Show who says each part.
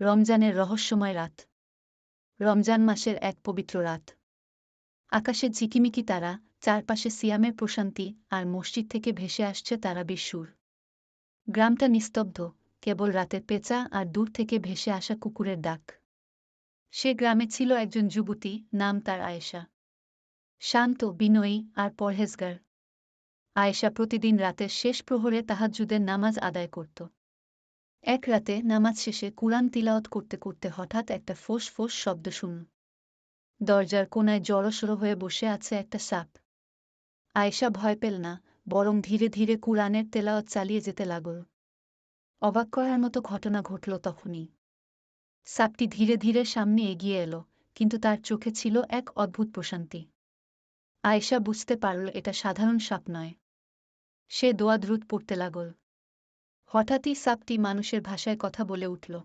Speaker 1: রমজানের রহস্যময় রাত। রমজান মাসের এক পবিত্র রাত। আকাশে ঝিকিমিকি তারা, চারপাশে সিয়ামের প্রশান্তি, আর মসজিদ থেকে ভেসে আসছে তারাবির সুর। গ্রামটা নিস্তব্ধ, কেবল রাতের পেঁচা আর দূর থেকে ভেসে আসা কুকুরের ডাক। সে গ্রামে ছিল একজন যুবতী, নাম তার আয়েশা। শান্ত, বিনয়ী আর পরহেজগার। আয়েশা প্রতিদিন রাতের শেষ প্রহরে তাহাজ্জুদের নামাজ আদায় করত। এক রাতে নামাজ শেষে কুরআন তিলাওয়াত করতে করতে হঠাৎ একটা ফোঁস ফোঁস শব্দ শুনল। দরজার কোণায় জড়সড় হয়ে বসে আছে একটা সাপ। আয়েশা ভয় পেল না, বরং ধীরে ধীরে কুরআনের তেলাওয়াত চালিয়ে যেতে লাগল। অবাক করার মতো ঘটনা ঘটল তখনই। সাপটি ধীরে ধীরে সামনে এগিয়ে এলো, কিন্তু তার চোখে ছিল এক অদ্ভুত প্রশান্তি। আয়েশা বুঝতে পারল এটা সাধারণ সাপ নয়। সে দোয়া দ্রুত পড়তে লাগল। হঠাৎই সাপটি মানুষের ভাষায় কথা বলে উঠল।